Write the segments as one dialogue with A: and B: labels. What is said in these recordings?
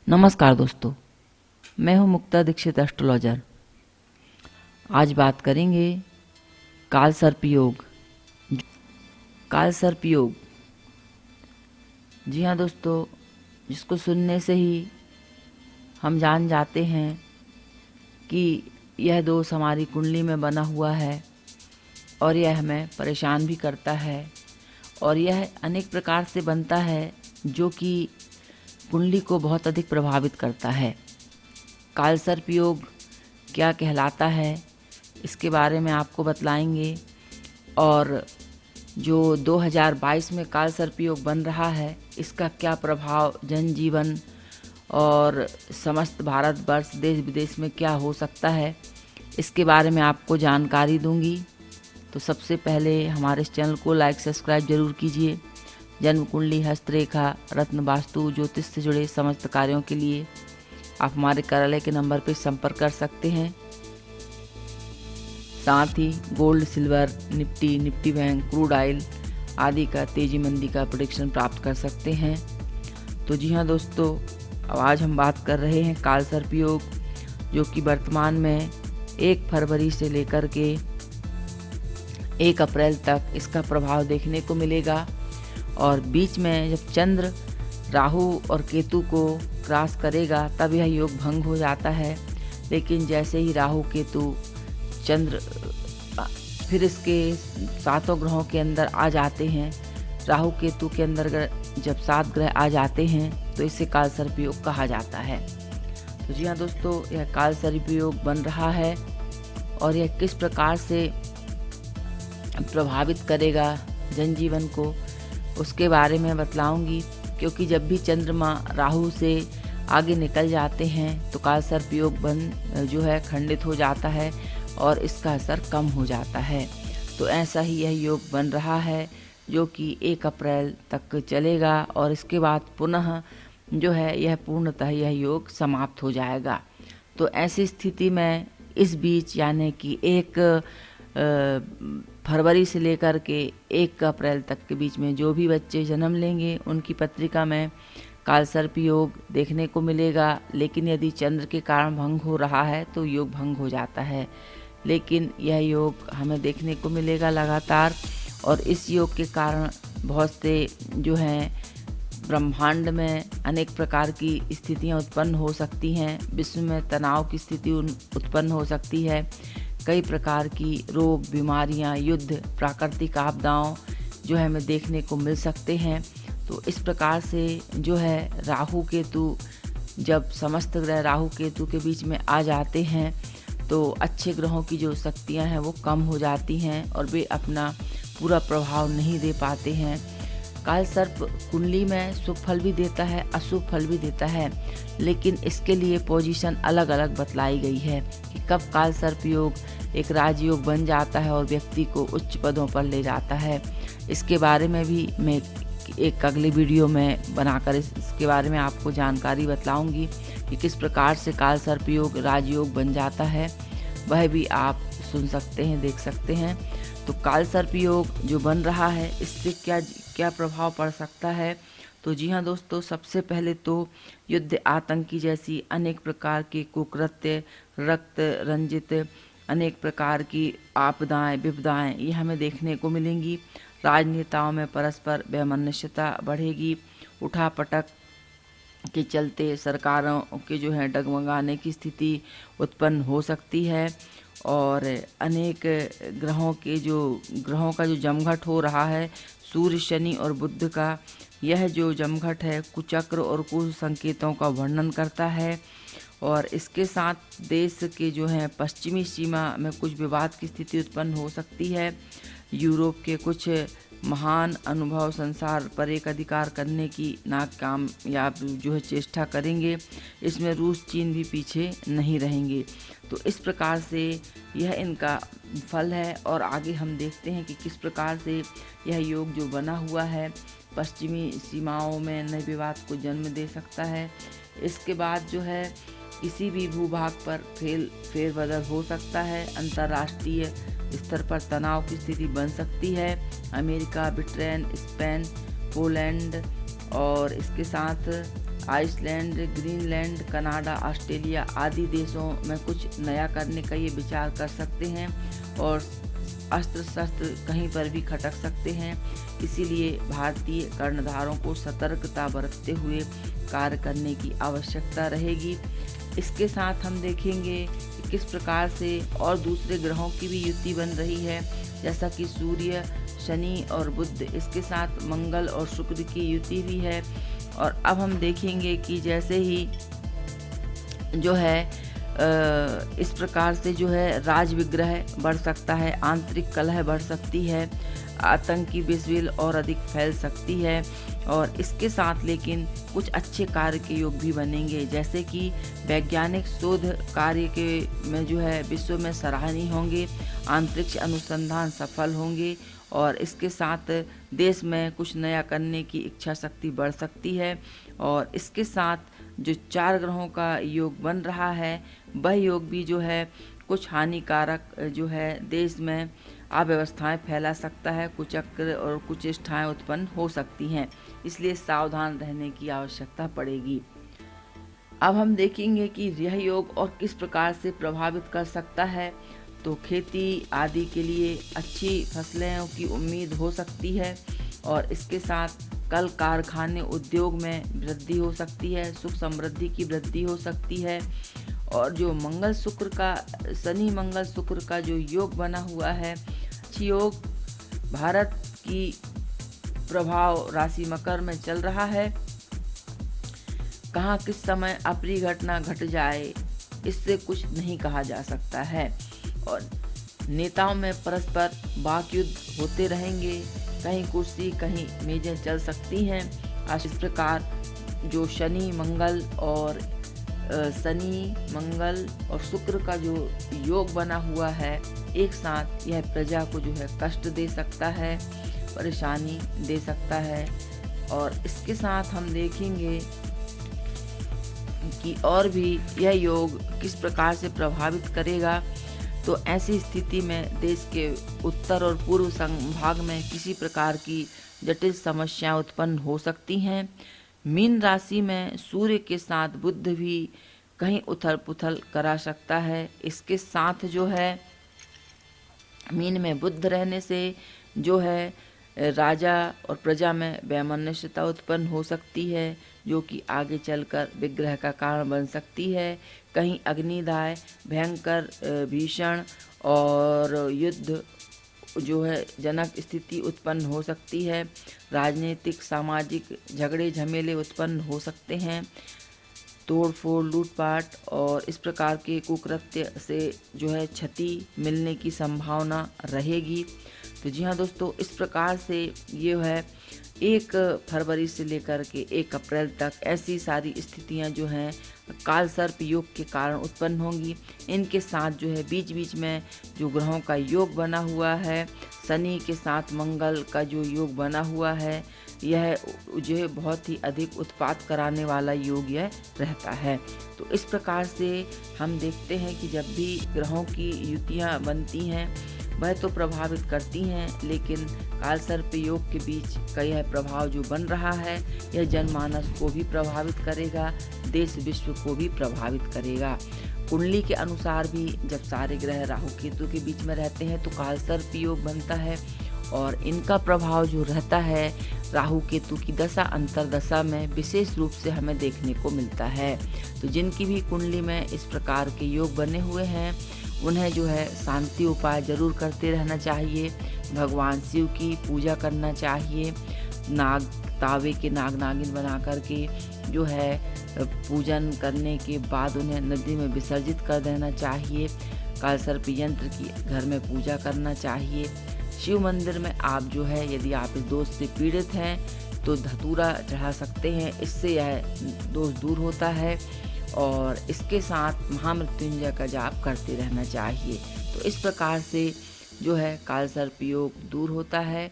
A: नमस्कार दोस्तों, मैं हूं मुक्ता दीक्षित एस्ट्रोलॉजर। आज बात करेंगे काल सर्प योग। काल सर्प योग, जी हाँ दोस्तों, जिसको सुनने से ही हम जान जाते हैं कि यह दोष हमारी कुंडली में बना हुआ है और यह हमें परेशान भी करता है और यह अनेक प्रकार से बनता है जो कि कुंडली को बहुत अधिक प्रभावित करता है। काल सर्प योग क्या कहलाता है, इसके बारे में आपको बतलाएंगे। और जो 2022 में काल सर्प योग बन रहा है, इसका क्या प्रभाव जनजीवन और समस्त भारतवर्ष देश विदेश में क्या हो सकता है, इसके बारे में आपको जानकारी दूंगी। तो सबसे पहले हमारे इस चैनल को लाइक सब्सक्राइब जरूर कीजिए। जन्म कुंडली, हस्तरेखा, रत्न, वास्तु, ज्योतिष से जुड़े समस्त कार्यों के लिए आप हमारे कार्यालय के नंबर पर संपर्क कर सकते हैं। साथ ही gold, silver, Nifty bank, crude oil आदि का तेजी मंदी का प्रेडिक्शन प्राप्त कर सकते हैं। तो जी हाँ दोस्तों, अब आज हम बात कर रहे हैं काल सर्प योग, जो कि वर्तमान में 1 फरवरी से लेकर के 1 अप्रैल तक इसका प्रभाव देखने को मिलेगा। और बीच में जब चंद्र राहु और केतु को क्रॉस करेगा तब यह योग भंग हो जाता है। लेकिन जैसे ही राहु केतु चंद्र फिर इसके 7 ग्रहों के अंदर आ जाते हैं, राहु केतु के अंदर जब 7 ग्रह आ जाते हैं तो इसे काल सर्प योग कहा जाता है। तो जी हाँ दोस्तों, यह काल सर्प योग बन रहा है और यह किस प्रकार से प्रभावित करेगा जनजीवन को, उसके बारे में बतलाऊंगी। क्योंकि जब भी चंद्रमा राहु से आगे निकल जाते हैं तो काल सर्प योग जो है खंडित हो जाता है और इसका असर कम हो जाता है। तो ऐसा ही यह योग बन रहा है जो कि 1 अप्रैल तक चलेगा और इसके बाद पुनः जो है यह पूर्णतः यह योग समाप्त हो जाएगा। तो ऐसी स्थिति में इस बीच यानी कि 1 फरवरी से लेकर के 1 अप्रैल तक के बीच में जो भी बच्चे जन्म लेंगे उनकी पत्रिका में काल सर्प योग देखने को मिलेगा। लेकिन यदि चंद्र के कारण भंग हो रहा है तो योग भंग हो जाता है, लेकिन यह योग हमें देखने को मिलेगा लगातार। और इस योग के कारण बहुत से जो हैं ब्रह्मांड में अनेक प्रकार की स्थितियां उत्पन्न हो सकती हैं। विश्व में तनाव की स्थिति उत्पन्न हो सकती है। कई प्रकार की रोग, बीमारियां, युद्ध, प्राकृतिक आपदाओं जो है हमें देखने को मिल सकते हैं। तो इस प्रकार से जो है राहु केतु, जब समस्त ग्रह राहु केतु के बीच में आ जाते हैं तो अच्छे ग्रहों की जो शक्तियां हैं वो कम हो जाती हैं और वे अपना पूरा प्रभाव नहीं दे पाते हैं। काल सर्प कुंडली में शुभ फल भी देता है, अशुभ फल भी देता है, लेकिन इसके लिए पोजीशन अलग अलग बतलाई गई है कि कब काल सर्प योग एक राजयोग बन जाता है और व्यक्ति को उच्च पदों पर ले जाता है। इसके बारे में भी मैं एक अगले वीडियो में बनाकर इसके बारे में आपको जानकारी बतलाऊंगी कि किस प्रकार से काल सर्प योग राजयोग बन जाता है। वह भी आप सुन सकते हैं, देख सकते हैं। तो काल सर्प योग जो बन रहा है, इससे क्या प्रभाव पड़ सकता है। तो जी हाँ दोस्तों, सबसे पहले तो युद्ध, आतंकी जैसी अनेक प्रकार के कुकृत्य, रक्त रंजित अनेक प्रकार की आपदाएं, विपदाएं ये हमें देखने को मिलेंगी। राजनेताओं में परस्पर वैमनस्यता बढ़ेगी। उठापटक के चलते सरकारों के जो है डगमगाने की स्थिति उत्पन्न हो सकती है। और अनेक ग्रहों का जो जमघट हो रहा है, सूर्य, शनि और बुध का, यह जो जमघट है कुचक्र और कुसंकेतों का वर्णन करता है। और इसके साथ देश के जो है पश्चिमी सीमा में कुछ विवाद की स्थिति उत्पन्न हो सकती है। यूरोप के कुछ महान अनुभव संसार पर एक अधिकार करने की नाकामयाब जो है चेष्टा करेंगे। इसमें रूस, चीन भी पीछे नहीं रहेंगे। तो इस प्रकार से यह इनका फल है। और आगे हम देखते हैं कि किस प्रकार से यह योग जो बना हुआ है पश्चिमी सीमाओं में नए विवाद को जन्म दे सकता है। इसके बाद जो है किसी भी भूभाग पर फेरबदल हो सकता है। अंतर्राष्ट्रीय स्तर पर तनाव की स्थिति बन सकती है। अमेरिका, ब्रिटेन, स्पेन, पोलैंड और इसके साथ आइसलैंड, ग्रीनलैंड, कनाडा, ऑस्ट्रेलिया आदि देशों में कुछ नया करने का ये विचार कर सकते हैं और अस्त्र शस्त्र कहीं पर भी खटक सकते हैं। इसीलिए भारतीय कर्णधारों को सतर्कता बरतते हुए कार्य करने की आवश्यकता रहेगी। इसके साथ हम देखेंगे कि किस प्रकार से और दूसरे ग्रहों की भी युति बन रही है, जैसा कि सूर्य, शनि और बुध, इसके साथ मंगल और शुक्र की युति भी है। और अब हम देखेंगे कि जैसे ही जो है इस प्रकार से जो है राज विग्रह बढ़ सकता है, आंतरिक कलह बढ़ सकती है, आतंकी बिजविल और अधिक फैल सकती है। और इसके साथ लेकिन कुछ अच्छे कार्य के योग भी बनेंगे, जैसे कि वैज्ञानिक शोध कार्य के में जो है विश्व में सराहनीय होंगे, अंतरिक्ष अनुसंधान सफल होंगे और इसके साथ देश में कुछ नया करने की इच्छा शक्ति बढ़ सकती है। और इसके साथ जो 4 ग्रहों का योग बन रहा है वह योग भी जो है कुछ हानिकारक जो है देश में अव्यवस्थाएं फैला सकता है, कुचक्र और कुचेष्टाएं उत्पन्न हो सकती हैं, इसलिए सावधान रहने की आवश्यकता पड़ेगी। अब हम देखेंगे कि यह योग और किस प्रकार से प्रभावित कर सकता है। तो खेती आदि के लिए अच्छी फसलों की उम्मीद हो सकती है और इसके साथ कल कारखाने उद्योग में वृद्धि हो सकती है, सुख समृद्धि की वृद्धि हो सकती है। और जो मंगल शुक्र का, शनि मंगल शुक्र का जो योग बना हुआ है, योग भारत की प्रभाव राशि मकर में चल रहा है। कहाँ किस समय अप्रिय घटना घट जाए इससे कुछ नहीं कहा जा सकता है। और नेताओं में परस्पर वाक युद्ध होते रहेंगे, कहीं कुर्सी कहीं मेजें चल सकती हैं। इस प्रकार जो शनि मंगल और शुक्र का जो योग बना हुआ है, एक साथ यह प्रजा को जो है कष्ट दे सकता है, परेशानी दे सकता है। और इसके साथ हम देखेंगे कि और भी यह योग किस प्रकार से प्रभावित करेगा। तो ऐसी स्थिति में देश के उत्तर और पूर्व संभाग में किसी प्रकार की जटिल समस्याएं उत्पन्न हो सकती हैं। मीन राशि में सूर्य के साथ बुध भी कहीं उथल पुथल करा सकता है। इसके साथ जो है मीन में बुध रहने से जो है राजा और प्रजा में वैमनस्यता उत्पन्न हो सकती है, जो कि आगे चलकर विग्रह का कारण बन सकती है। कहीं अग्निदाय, भयंकर भीषण और युद्ध जो है जनक स्थिति उत्पन्न हो सकती है। राजनीतिक सामाजिक झगड़े झमेले उत्पन्न हो सकते हैं। तोड़फोड़, लूटपाट और इस प्रकार के कुकृत्य से जो है क्षति मिलने की संभावना रहेगी। तो जी हाँ दोस्तों, इस प्रकार से ये है 1 फरवरी से लेकर के 1 अप्रैल तक ऐसी सारी स्थितियां जो हैं काल सर्प योग के कारण उत्पन्न होंगी। इनके साथ जो है बीच बीच में जो ग्रहों का योग बना हुआ है, शनि के साथ मंगल का जो योग बना हुआ है, यह जो है बहुत ही अधिक उत्पात कराने वाला योग यह रहता है। तो इस प्रकार से हम देखते हैं कि जब भी ग्रहों की युतियाँ बनती हैं वह तो प्रभावित करती हैं, लेकिन काल सर्प योग के बीच का यह प्रभाव जो बन रहा है यह जनमानस को भी प्रभावित करेगा, देश विश्व को भी प्रभावित करेगा। कुंडली के अनुसार भी जब सारे ग्रह राहु केतु के बीच में रहते हैं तो काल सर्प योग बनता है और इनका प्रभाव जो रहता है राहु केतु की दशा अंतरदशा में विशेष रूप से हमें देखने को मिलता है। तो जिनकी भी कुंडली में इस प्रकार के योग बने हुए हैं उन्हें जो है शांति उपाय जरूर करते रहना चाहिए, भगवान शिव की पूजा करना चाहिए, नाग तावे के नाग नागिन बना करके जो है पूजन करने के बाद उन्हें नदी में विसर्जित कर देना चाहिए। काल सर्प यंत्र की घर में पूजा करना चाहिए। शिव मंदिर में आप जो है यदि आप इस दोष से पीड़ित हैं तो धतूरा चढ़ा सकते हैं, इससे यह दोष दूर होता है। और इसके साथ महामृत्युंजय का जाप करते रहना चाहिए। तो इस प्रकार से जो है काल सर्प योग दूर होता है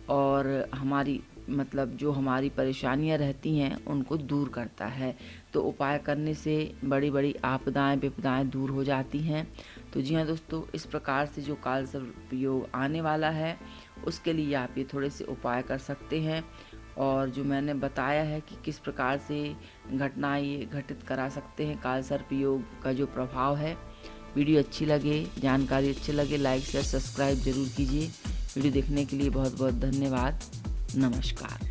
A: और हमारी जो हमारी परेशानियां रहती हैं उनको दूर करता है। तो उपाय करने से बड़ी बड़ी आपदाएं विपदाएं दूर हो जाती हैं। तो जी हाँ दोस्तों, इस प्रकार से जो काल सर्प योग आने वाला है उसके लिए आप ये थोड़े से उपाय कर सकते हैं और जो मैंने बताया है कि किस प्रकार से घटनाएं ये घटित करा सकते हैं काल सर्प योग का जो प्रभाव है। वीडियो अच्छी लगे, जानकारी अच्छी लगे, लाइक शेयर सब्सक्राइब जरूर कीजिए। वीडियो देखने के लिए बहुत बहुत धन्यवाद। नमस्कार।